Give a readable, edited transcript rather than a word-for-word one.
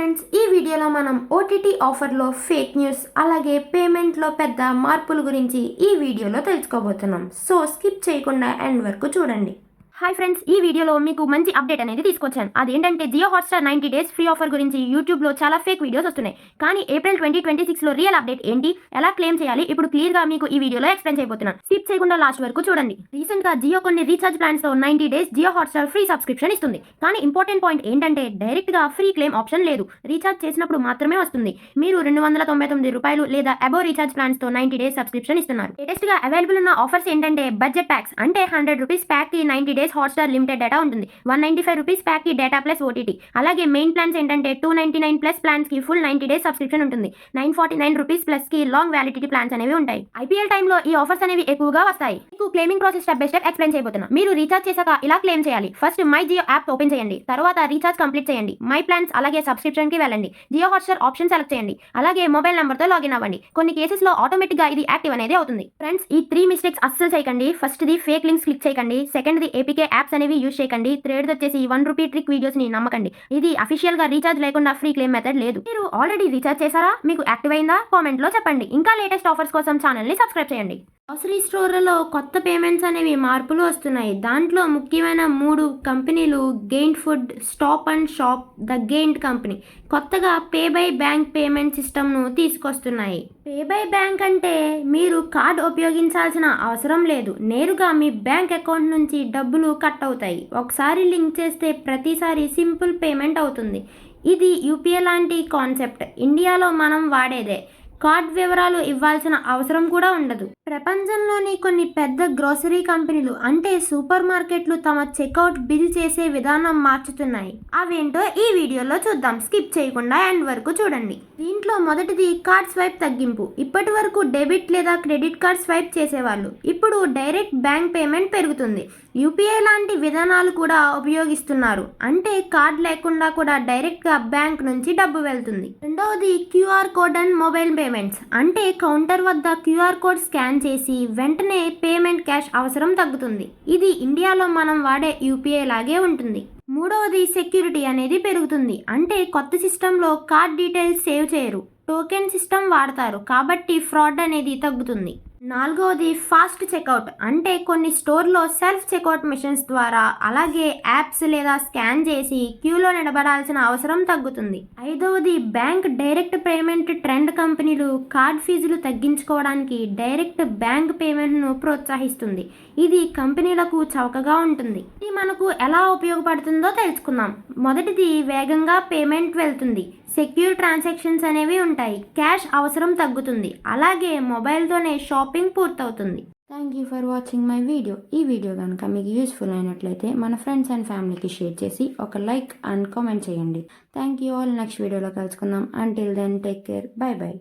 Friends, ఈ వీడియోలో మనం ఓటీటీ ఆఫర్లో ఫేక్ న్యూస్ అలాగే పేమెంట్లో పెద్ద మార్పుల గురించి ఈ వీడియోలో తెలుసుకోబోతున్నాం. సో స్కిప్ చేయకుండా ఎండ్ వరకు చూడండి. హాయ్ ఫ్రెండ్స్, ఈ వీడియోలో మీకు మంచి అప్డేట్ అనేది తీసుకొచ్చాను. అదేంటంటే Jio Hotstar 90 days free offer గురించి యూట్యూబ్లో చాలా ఫేక్ వీడియోస్ వస్తున్నాయి. కానీ ఏప్రిల్ 2026లో రియల్ అప్డేట్ ఏంటి, ఎలా క్లెయిమ్ చేయాలి, ఇప్పుడు క్లియర్గా మీకు ఈ వీడియోలో ఎక్స్ప్లెయిన్ చేయబోతున్నాను. స్కిప్ చేయకుండా లాస్ట్ వరకు చూడండి. రీసెంట్గా జియో కొన్ని రీఛార్జ్ ప్లాన్స్తో 90 days Jio Hotstar free subscription ఇస్తుంది. కానీ ఇంపార్టెంట్ పాయింట్ ఏంటంటే డైరెక్ట్గా ఫ్రీ క్లెయిమ్ ఆప్షన్ లేదు. రీఛార్జ్ చేసినప్పుడు మాత్రమే వస్తుంది. మీరు $299 లేదా అబో రీఛార్జ్ ప్లాన్స్తో 90 డేస్ సబ్స్క్రిప్షన్ ఇస్తున్నారు. లేటెస్ట్గా అవైలబుల్ ఉన్న ఆఫర్స్ ఏంటంటే బడ్జెట్ ప్యాక్స్, అంటే $100 ప్యాక్కి 90 డేస్ హాట్స్టార్ లిమిటెడ్ డేటా ఉంటుంది. $195 ప్యాక్ కి డేటా ప్లస్ ఓటీటీ. అలాగే మెయిన్ ప్లాన్స్ ఏంటంటే $299 ప్లస్ ప్లాన్స్ కి ఫుల్ 90 డేస్ సబ్స్క్రిప్షన్ ఉంటుంది. $949 ప్లస్ కి లాంగ్ వ్యాలిడిటీ ప్లాన్స్ అనేవి ఉంటాయి. ఐపీఎల్ టైంలో ఈ ఆఫర్స్ అనేవి ఎక్కువగా వస్తాయి. మీకు claiming process step by step explain చేయబోతున్నా. మీరు రీఛార్జ్ చేశాక ఇలా క్లెయిమ్ చేయాలి. First my Jio app open చేయండి. తర్వాత రీఛార్జ్ కంప్లీట్ చేయండి. మై ప్లాన్స్ అలాగే సబ్స్క్రిప్షన్ కి వెళ్ళండి. జియో హాట్స్టార్ ఆప్షన్ సెలెక్ట్ చేయండి. అలాగే మొబైల్ నెంబర్ తో లాగిన్ అవ్వండి. కొన్ని కేసెస్ లో ఆటోమేటిక్ గా ఇది యాక్టివ్ అనేది అవుతుంది. ఫ్రెండ్స్, ఈ 3 మిస్టేక్స్ అస్సలు చేయకండి. First the fake links click చేయకండి. సెకండ్ ది ఏపీకే యాప్స్ అనేవి యూజ్ చేయకండి. థర్డ్ వచ్చేసి ₹1 ట్రిక్ వీడియోస్ ని నమ్మకండి. ఇది అఫీషియల్ గా రీఛార్జ్ లేకుండా ఫ్రీ క్లెయిమ్ మెథడ్ లేదు. మీరు ఆల్రెడీ రీఛార్జ్ చేశారా, మీకు యాక్టివ్ అయిందా, కామెంట్ లో చెప్పండి. ఇంకా లేటెస్ట్ ఆఫర్స్ కోసం ఛానల్ ని సబ్స్క్రైబ్ చేయండి. గ్రోసరీ స్టోర్లలో కొత్త పేమెంట్స్ అనేవి మార్పులు వస్తున్నాయి. దాంట్లో ముఖ్యమైన 3 కంపెనీలు giant food, stop and shop, the giant company కొత్తగా పే బై బ్యాంక్ పేమెంట్ సిస్టమ్ను తీసుకొస్తున్నాయి. పే బై బ్యాంక్ అంటే మీరు కార్డ్ ఉపయోగించాల్సిన అవసరం లేదు. నేరుగా మీ బ్యాంక్ అకౌంట్ నుంచి డబ్బులు కట్ అవుతాయి. ఒకసారి లింక్ చేస్తే ప్రతిసారి సింపుల్ పేమెంట్ అవుతుంది. ఇది యూపీఐ లాంటి కాన్సెప్ట్ ఇండియాలో మనం వాడేదే. కార్డ్ వివరాలు ఇవ్వాల్సిన అవసరం కూడా ఉండదు. ప్రపంచంలోని కొన్ని పెద్ద గ్రోసరీ కంపెనీలు అంటే సూపర్ మార్కెట్లు తమ చెక్అవుట్ బిల్ చేసే విధానం మార్చుతున్నాయి. అవేంటో ఈ వీడియోలో చూద్దాం. స్కిప్ చేయకుండా ఎండ్ వరకు చూడండి. దీంట్లో మొదటిది కార్డ్ స్వైప్ తగ్గింపు. ఇప్పటి వరకు డెబిట్ లేదా క్రెడిట్ కార్డ్ స్వైప్ చేసేవాళ్ళు. ఇప్పుడు డైరెక్ట్ బ్యాంక్ పేమెంట్ పెరుగుతుంది. యూపీఐ లాంటి విధానాలు కూడా ఉపయోగిస్తున్నారు. అంటే కార్డ్ లేకుండా కూడా డైరెక్ట్ గా బ్యాంక్ నుంచి డబ్బు వెళ్తుంది. రెండవది QR code and mobile payments. అంటే కౌంటర్ వద్ద క్యూఆర్ కోడ్ స్కాన్ చేసి వెంటనే పేమెంట్ క్యాష్ అవసరం తగ్గుతుంది. ఇది ఇండియాలో మనం వాడే యూపీఐ లాగే ఉంటుంది. మూడవది సెక్యూరిటీ అనేది పెరుగుతుంది. అంటే కొత్త సిస్టంలో కార్డ్ డీటెయిల్స్ సేవ్ చేయరు, టోకెన్ సిస్టమ్ వాడతారు కాబట్టి ఫ్రాడ్ అనేది తగ్గుతుంది. నాలుగవది ఫాస్ట్ చెక్అవుట్. అంటే కొన్ని స్టోర్లో సెల్ఫ్ చెక్అవుట్ మిషన్స్ ద్వారా అలాగే యాప్స్ లేదా స్కాన్ చేసి క్యూలో నిలబడాల్సిన అవసరం తగ్గుతుంది. ఐదవది బ్యాంక్ డైరెక్ట్ పేమెంట్ ట్రెండ్. కంపెనీలు కార్డ్ ఫీజులు తగ్గించుకోవడానికి డైరెక్ట్ బ్యాంక్ పేమెంట్ను ప్రోత్సహిస్తుంది. ఇది కంపెనీలకు చౌకగా ఉంటుంది. ఇది మనకు ఎలా ఉపయోగపడుతుందో తెలుసుకుందాం. మొదటిది వేగంగా పేమెంట్ వెళ్తుంది. సెక్యూర్ ట్రాన్సాక్షన్స్ అనేవి ఉంటాయి. క్యాష్ అవసరం తగ్గుతుంది. అలాగే మొబైల్తోనే షాపింగ్ పూర్తవుతుంది. Thank you for watching my video. ఈ వీడియో కనుక మీకు యూస్ఫుల్ అయినట్లయితే మన ఫ్రెండ్స్ అండ్ ఫ్యామిలీకి షేర్ చేసి ఒక లైక్ అండ్ కామెంట్ చేయండి. Thank you all. నెక్స్ట్ వీడియోలో కలుసుకుందాం. Until then take care. Bye by.